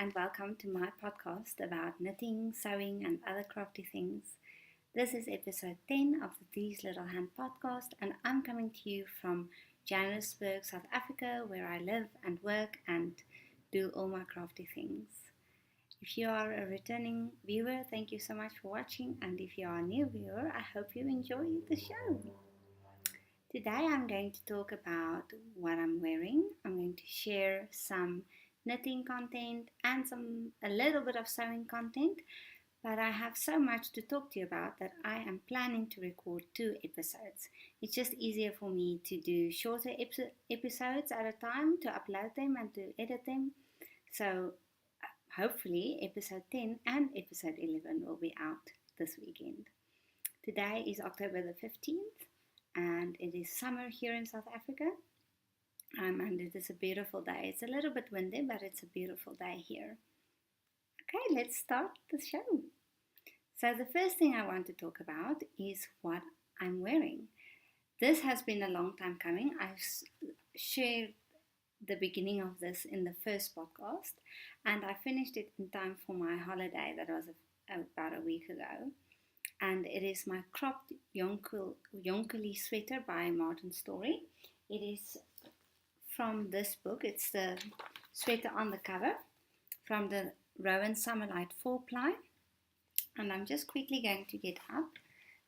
and welcome to my podcast about knitting, sewing, and other crafty things. This is episode 10 of the These Little Hand podcast, and I'm coming to you from Johannesburg, South Africa, where I live and work and do all my crafty things. If you are a returning viewer, thank you so much for watching, and if you are a new viewer, I hope you enjoy the show. Today I'm going to talk about what I'm wearing. I'm going to share some knitting content and a little bit of sewing content, but I have so much to talk to you about that I am planning to record 2 episodes. It's just easier for me to do shorter episodes at a time, to upload them and to edit them. So hopefully episode 10 and episode 11 will be out this weekend. Today is October the 15th. And it is summer here in South Africa, and it is a beautiful day. It's a little bit windy, but it's a beautiful day here. Okay, let's start the show. So the first thing I want to talk about is what I'm wearing. This has been a long time coming. I've shared the beginning of this in the first podcast, and I finished it in time for my holiday that was about a week ago. And it is my cropped JONQUILLE sweater by STOREY. It is from this book. It's the sweater on the cover from the Rowan Summerlight 4-ply. And I'm just quickly going to get up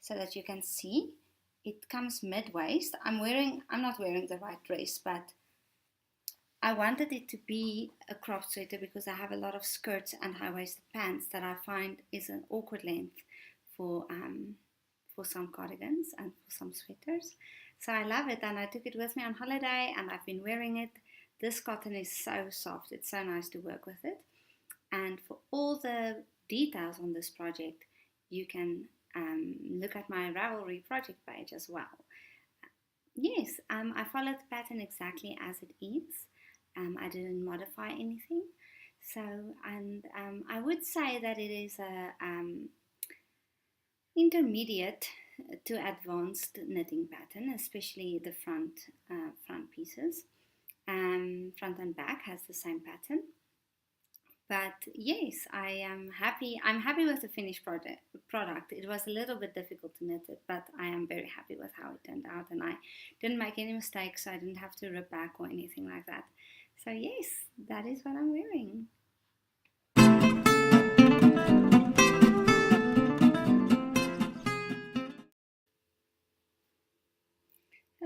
so that you can see. It comes mid-waist. I'm not wearing the right dress, but I wanted it to be a cropped sweater because I have a lot of skirts and high-waisted pants that I find is an awkward length for some cardigans and for some sweaters. So I love it, and I took it with me on holiday and I've been wearing it. This cotton is so soft, it's so nice to work with it. And for all the details on this project, you can look at my Ravelry project page as well. Yes, I followed the pattern exactly as it is. I didn't modify anything. So, and I would say that it is a intermediate to advanced knitting pattern, especially the front pieces. Front and back has the same pattern. But yes, I am happy. I'm happy with the finished product. It was a little bit difficult to knit it, but I am very happy with how it turned out, and I didn't make any mistakes, so I didn't have to rip back or anything like that. So yes, that is what I'm wearing.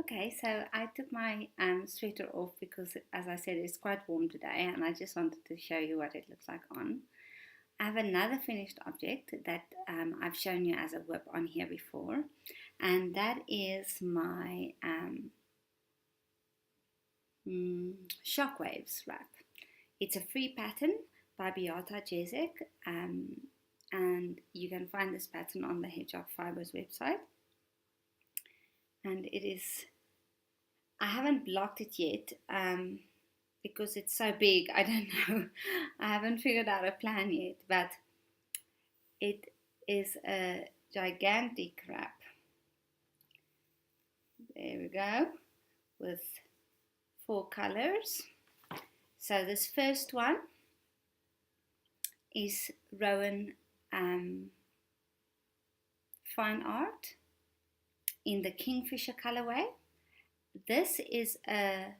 Okay, so I took my sweater off because, as I said, it's quite warm today, and I just wanted to show you what it looks like on. I have another finished object that I've shown you as a whip on here before, and that is my Shockwaves wrap. It's a free pattern by Beata Jezek, and you can find this pattern on the Hedgehog Fibers website. And it is, I haven't blocked it yet because it's so big. I don't know. I haven't figured out a plan yet, but it is a gigantic wrap. There we go, with 4 colors. So this first one is Rowan Fine Art in the Kingfisher colorway. This is a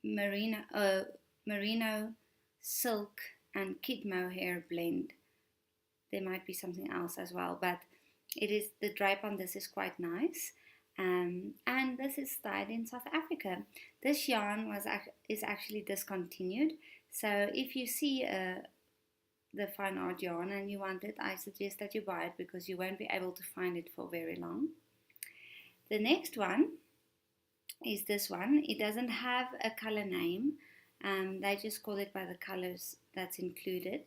merino silk and kid mohair blend. There might be something else as well, but the drape on this is quite nice. And this is dyed in South Africa. This yarn is actually discontinued. So if you see the fine art yarn and you want it, I suggest that you buy it because you won't be able to find it for very long. The next one is this one. It doesn't have a color name. They just call it by the colors that's included.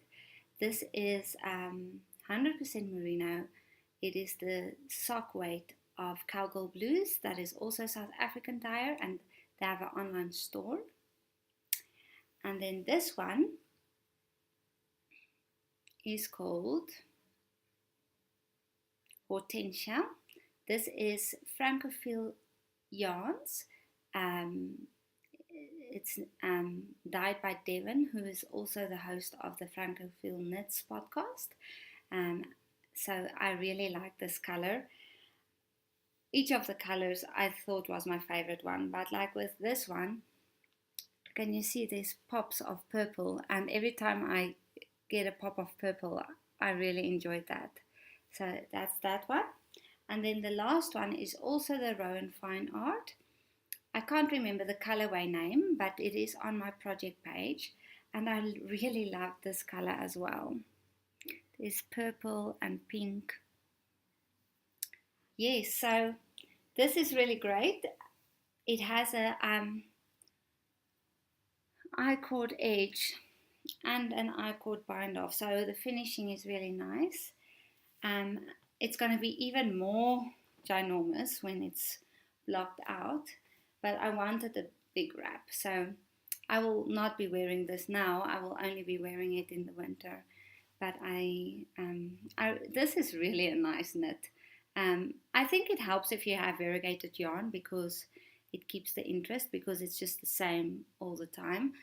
This is 100% merino. It is the sock weight of Cowgirl Blues. That is also South African dye, and they have an online store. And then this one is called Hortensia. This is Francophile yarns. it's dyed by Devon, who is also the host of the Francophile Knits podcast. Um, so I really like this color. Each of the colors I thought was my favorite one, but like with this one, can you see there's pops of purple, and every time I get a pop of purple, I really enjoyed that. So that's that one. And then the last one is also the Rowan Fine Art. I can't remember the colorway name, but it is on my project page, and I really love this color as well. There's purple and pink. Yes, so this is really great. It has a I-cord edge and an I-cord bind off, so the finishing is really nice. It's going to be even more ginormous when it's blocked out, but I wanted a big wrap, so I will not be wearing this now. I will only be wearing it in the winter. But this is really a nice knit. I think it helps if you have variegated yarn because it keeps the interest, because it's just the same all the time.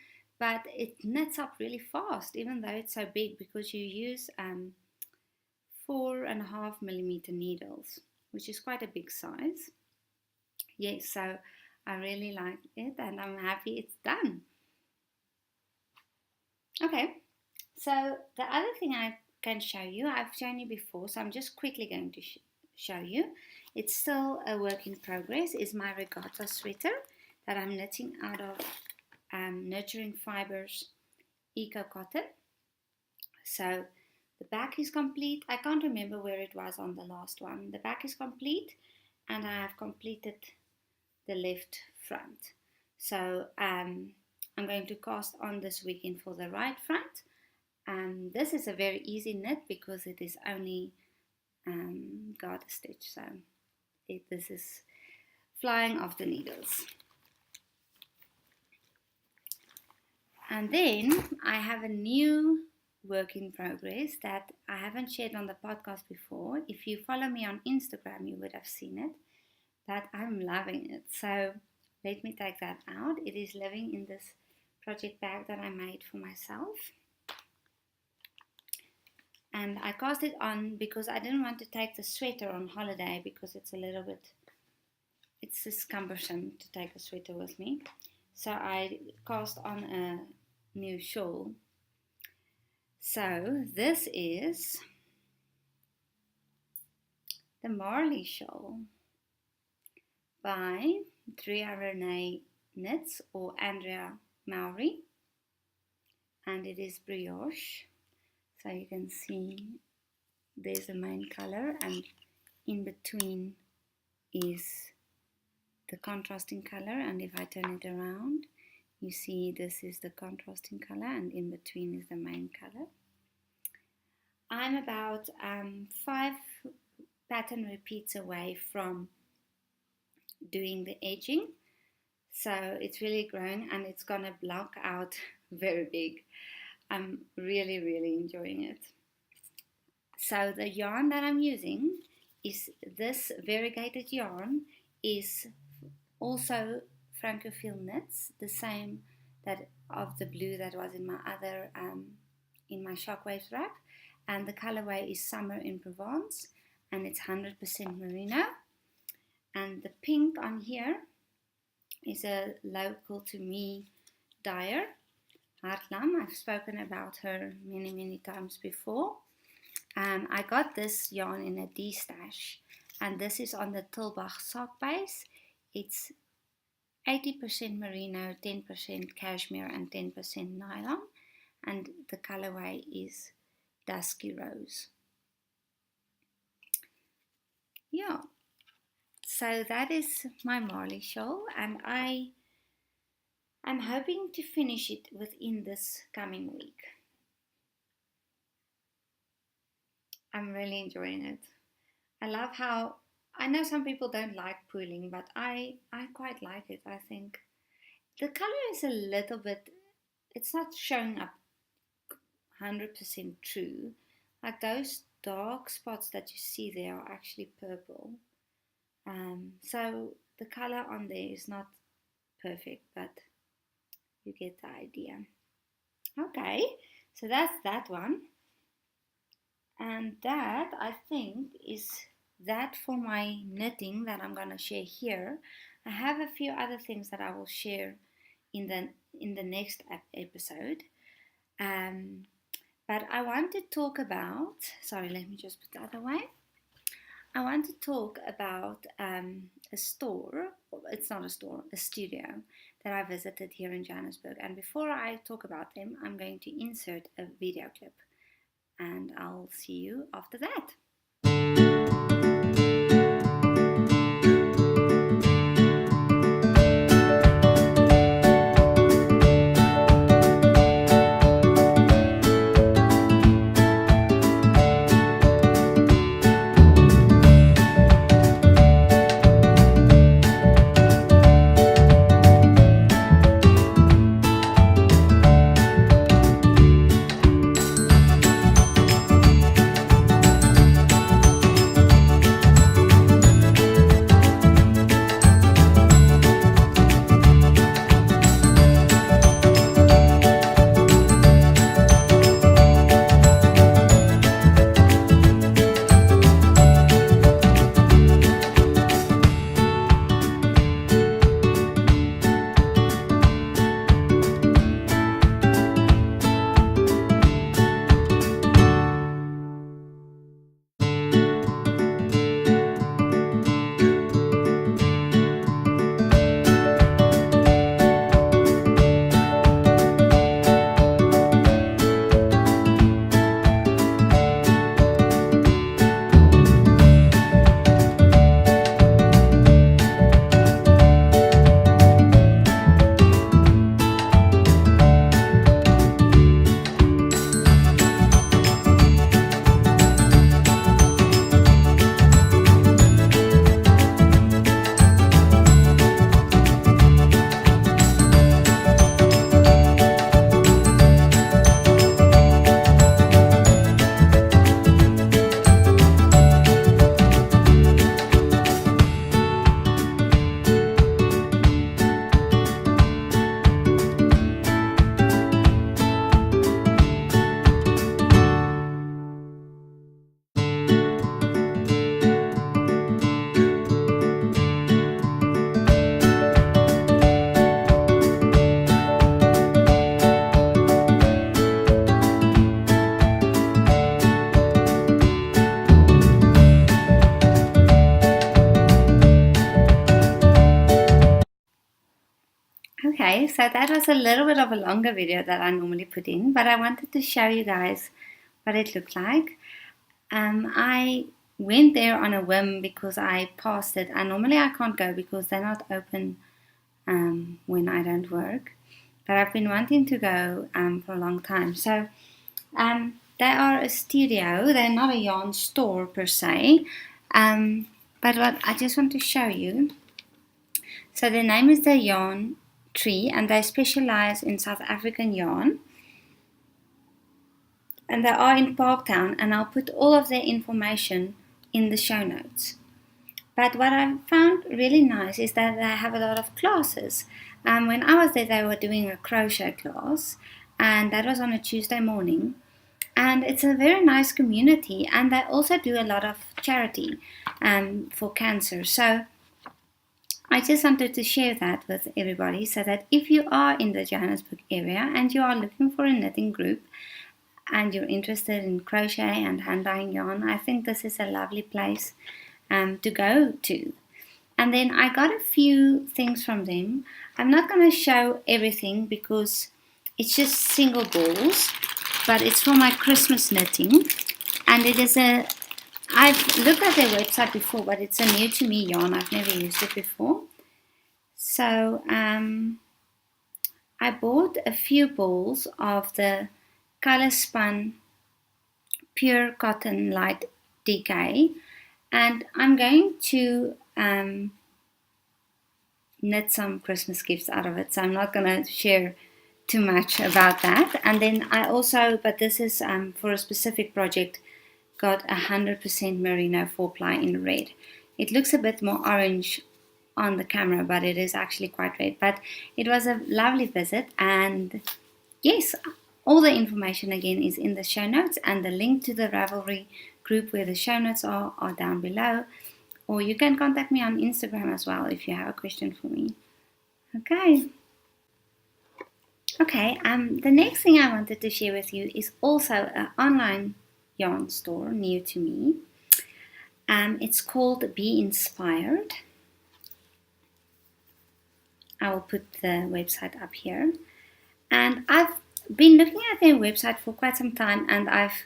But it knits up really fast, even though it's so big, because you use 4.5 millimeter needles, which is quite a big size. Yes, so I really like it, and I'm happy it's done. Okay, so the other thing I can show you, I've shown you before, so I'm just quickly going to show you. It's still a work in progress, is my regatta sweater that I'm knitting out of Nurturing Fibers Eco Cotton. So the back is complete. I can't remember where it was on the last one. The back is complete, and I have completed the left front. So I'm going to cast on this weekend for the right front. This is a very easy knit because it is only garter stitch, so this is flying off the needles. And then I have a new work in progress that I haven't shared on the podcast before. If you follow me on Instagram, you would have seen it, but I'm loving it. So let me take that out. It is living in this project bag that I made for myself. And I cast it on because I didn't want to take the sweater on holiday because it's just cumbersome to take a sweater with me. So I cast on a new shawl. So this is the Marley shawl by Drea Renee Knits, or Andrea Mowry, and it is brioche. So you can see there's the main color, and in between is the contrasting color, and if I turn it around, you see this is the contrasting color, and in between is the main color. I'm about 5 pattern repeats away from doing the edging, so it's really grown, and it's gonna block out very big. I'm really, really enjoying it. So the yarn that I'm using is this variegated yarn, is also Francophile Knits, the same that of the blue that was in my other in my Shockwaves wrap, and the colorway is Summer in Provence, and it's 100% merino. And the pink on here is a local to me dyer, Hartlam. I've spoken about her many times before. I got this yarn in a D-stash, and this is on the Tilbach sock base. It's 80% merino, 10% cashmere, and 10% nylon, and the colorway is Dusky Rose. Yeah, so that is my Marley shawl, and I'm hoping to finish it within this coming week. I'm really enjoying it. I love how, I know some people don't like pooling, but I quite like it. I think the color is a little bit, it's not showing up 100% true. Like those dark spots that you see there are actually purple. So the color on there is not perfect, but you get the idea. Okay, so that's that one. And that, I think, is that for my knitting that I'm going to share here. I have a few other things that I will share in the next episode. But I want to talk about, sorry, let me just put the other way. I want to talk about a store, it's not a store, a studio that I visited here in Johannesburg. And before I talk about them, I'm going to insert a video clip. And I'll see you after that. Okay, so that was a little bit of a longer video that I normally put in, but I wanted to show you guys what it looked like. I went there on a whim because I passed it, and normally I can't go because they're not open when I don't work. But I've been wanting to go for a long time. So they are a studio. They're not a yarn store per se, but what I just want to show you. So their name is the Yarn Tree, and they specialize in South African yarn. And they are in Parktown, and I'll put all of their information in the show notes. But what I found really nice is that they have a lot of classes. When I was there, they were doing a crochet class, and that was on a Tuesday morning. And it's a very nice community, and they also do a lot of charity for cancer. So I just wanted to share that with everybody, so that if you are in the Johannesburg area and you are looking for a knitting group and you're interested in crochet and hand dyeing yarn, I think this is a lovely place to go to. And then I got a few things from them. I'm not going to show everything because it's just single balls, but it's for my Christmas knitting. And it is I've looked at their website before, but it's a new to me yarn. I've never used it before. So I bought a few balls of the Color Spun Pure Cotton Light DK, and I'm going to knit some Christmas gifts out of it. So I'm not going to share too much about that. And then I also, but this is for a specific project, got 100% merino 4-ply in red. It looks a bit more orange on the camera, but it is actually quite red. But it was a lovely visit, and yes, all the information again is in the show notes, and the link to the Ravelry group where the show notes are down below. Or you can contact me on Instagram as well if you have a question for me. Okay, the next thing I wanted to share with you is also an online yarn store near to me. It's called Be Inspired. I will put the website up here. And I've been looking at their website for quite some time, and I've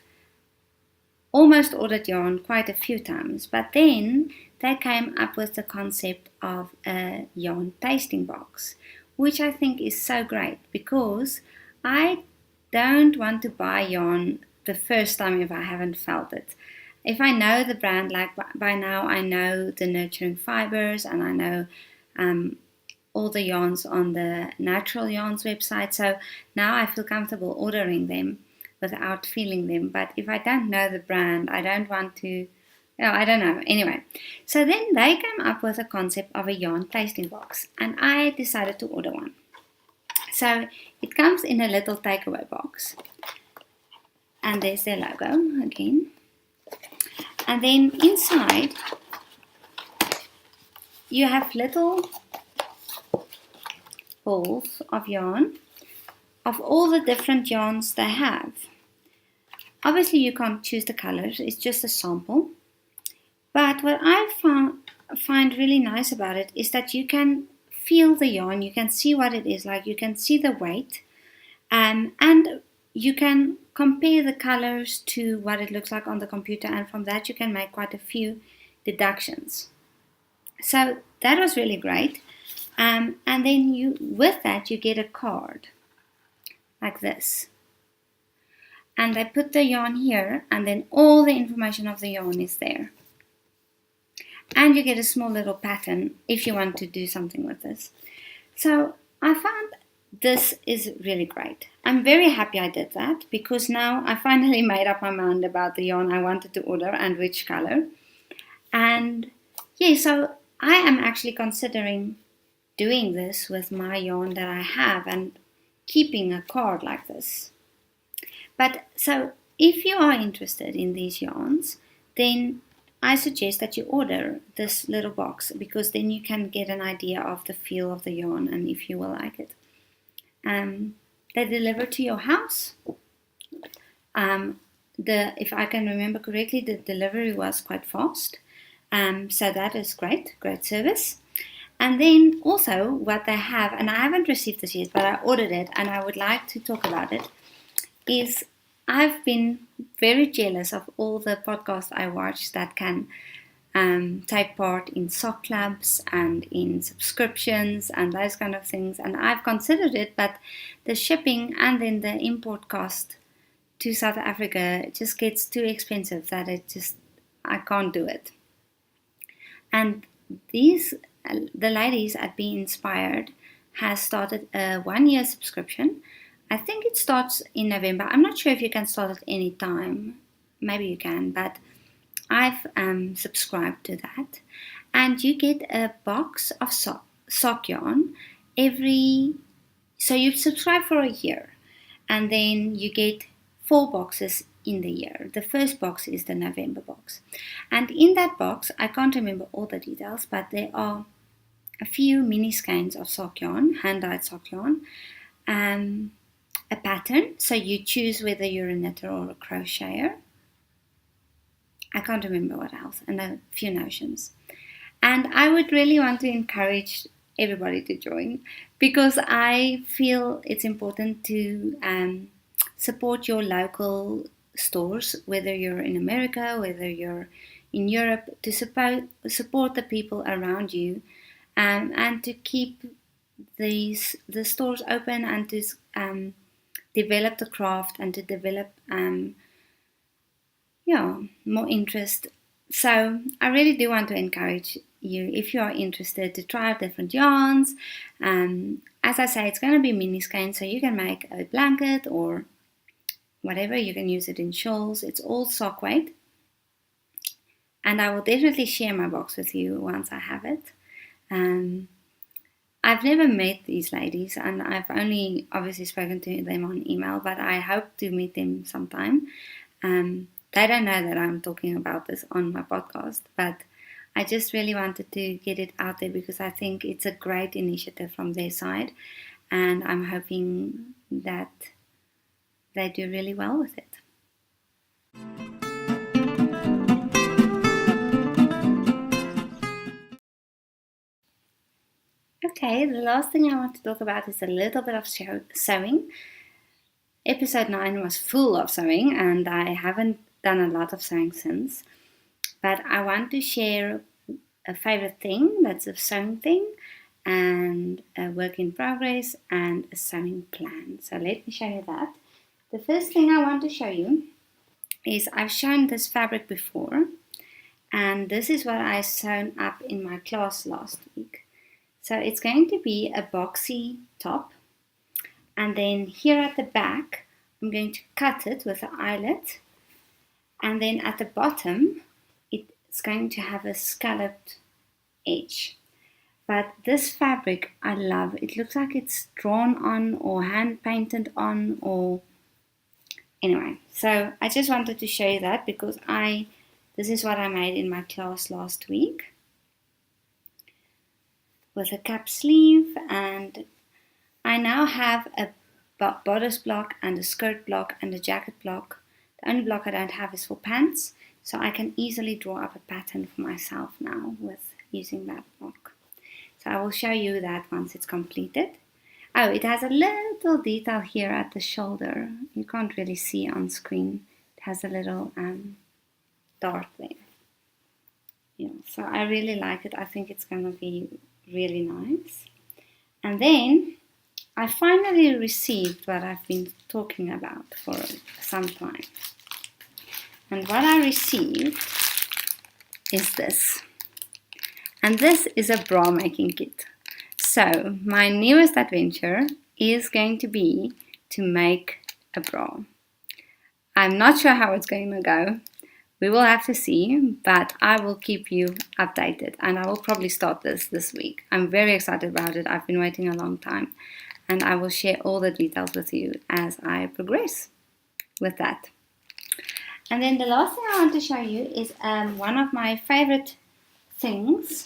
almost ordered yarn quite a few times. But then they came up with the concept of a yarn tasting box, which I think is so great, because I don't want to buy yarn the first time if I haven't felt it. If I know the brand, like by now I know the Nurturing Fibers, and I know all the yarns on the Natural Yarns website, so now I feel comfortable ordering them without feeling them. But if I don't know the brand, I don't want to, I don't know. Anyway, so then they came up with a concept of a yarn tasting box, and I decided to order one. So it comes in a little takeaway box, and there's their logo again. And then inside you have little balls of yarn of all the different yarns they have. Obviously you can't choose the colors, it's just a sample. But what I find really nice about it is that you can feel the yarn, you can see what it is like, you can see the weight, and you can compare the colors to what it looks like on the computer, and from that you can make quite a few deductions. So that was really great. And then with that you get a card like this, and they put the yarn here, and then all the information of the yarn is there, and you get a small little pattern if you want to do something with this. So I found this is really great. I'm very happy I did that, because now I finally made up my mind about the yarn I wanted to order and which color. And yeah, so I am actually considering doing this with my yarn that I have and keeping a card like this. But so if you are interested in these yarns, then I suggest that you order this little box, because then you can get an idea of the feel of the yarn and if you will like it. They deliver to your house. If I can remember correctly, the delivery was quite fast. So that is great service. And then also what they have, and I haven't received this yet, but I ordered it and I would like to talk about it, is I've been very jealous of all the podcasts I watch that can take part in sock clubs and in subscriptions and those kind of things. And I've considered it, but the shipping and then the import cost to South Africa just gets too expensive that I can't do it. And the ladies at Be Inspired has started a 1-year subscription. I think it starts in November. I'm not sure if you can start at any time. Maybe you can, but I've subscribed to that. And you get a box of sock yarn so you subscribe for a year, and then you get 4 boxes in the year. The first box is the November box. And in that box, I can't remember all the details, but there are a few mini skeins of sock yarn, hand-dyed sock yarn, a pattern, so you choose whether you're a knitter or a crocheter. I can't remember what else, and a few notions. And I would really want to encourage everybody to join, because I feel it's important to support your local stores, whether you're in America, whether you're in Europe, to support the people around you, and to keep the stores open, and to develop the craft, and to develop more interest. So I really do want to encourage you, if you are interested, to try out different yarns. As I say, it's going to be mini skeins, so you can make a blanket or whatever. You can use it in shawls. It's all sock weight. And I will definitely share my box with you once I have it. I've never met these ladies, and I've only obviously spoken to them on email, but I hope to meet them sometime. They don't know that I'm talking about this on my podcast, but I just really wanted to get it out there because I think it's a great initiative from their side, and I'm hoping that they do really well with it. Okay, the last thing I want to talk about is a little bit of sewing. Episode 9 was full of sewing, and I haven't done a lot of sewing since. But I want to share a favorite thing that's a sewing thing, and a work in progress, and a sewing plan. So let me show you that. The first thing I want to show you is I've shown this fabric before, and this is what I sewn up in my class last week. So it's going to be a boxy top, and then here at the back I'm going to cut it with an eyelet, and then at the bottom it's going to have a scalloped edge. But this fabric I love. It looks like it's drawn on or hand painted on, or anyway, so I just wanted to show you that because this is what I made in my class last week with a cap sleeve, and I now have a bodice block and a skirt block and a jacket block. The only block I don't have is for pants, so I can easily draw up a pattern for myself now with using that block. So I will show you that once it's completed. Oh, it has a little detail here at the shoulder. You can't really see on screen. It has a little dart there. Yeah, so I really like it. I think it's going to be really nice. And then I finally received what I've been talking about for some time. And what I received is this. And this is a bra making kit. So my newest adventure is going to be to make a bra. I'm not sure how it's going to go. We will have to see, but I will keep you updated, and I will probably start this week. I'm very excited about it. I've been waiting a long time, and I will share all the details with you as I progress with that. And then the last thing I want to show you is one of my favorite things.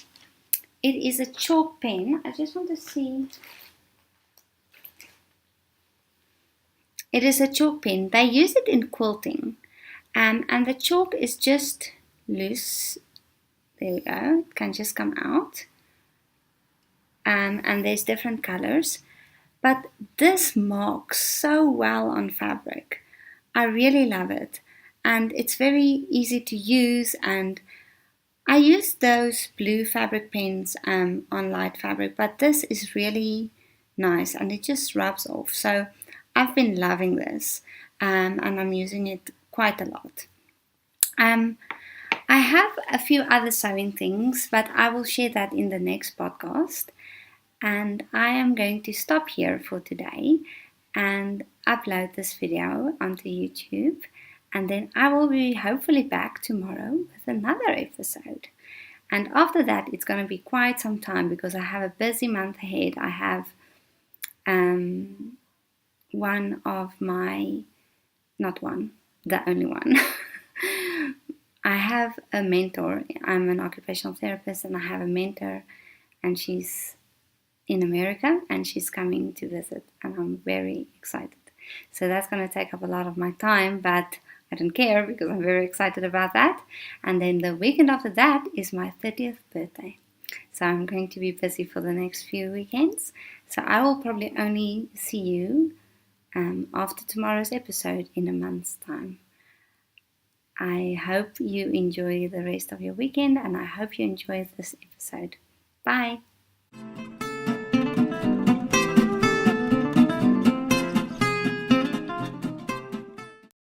It is a chalk pen. I just want to see. It is a chalk pen. They use it in quilting. And the chalk is just loose. There we go. It can just come out. And there's different colors. But this marks so well on fabric. I really love it. And it's very easy to use. And I use those blue fabric pens on light fabric. But this is really nice. And it just rubs off. So I've been loving this. And I'm using it quite a lot. I have a few other sewing things, but I will share that in the next podcast. And I am going to stop here for today and upload this video onto YouTube. And then I will be hopefully back tomorrow with another episode. And after that, it's going to be quite some time because I have a busy month ahead. I have the only one. I have a mentor. I'm an occupational therapist, and I have a mentor, and she's in America, and she's coming to visit, and I'm very excited. So that's going to take up a lot of my time, but I don't care because I'm very excited about that. And then the weekend after that is my 30th birthday. So I'm going to be busy for the next few weekends. So I will probably only see you after tomorrow's episode in a month's time. I hope you enjoy the rest of your weekend, and I hope you enjoy this episode. Bye.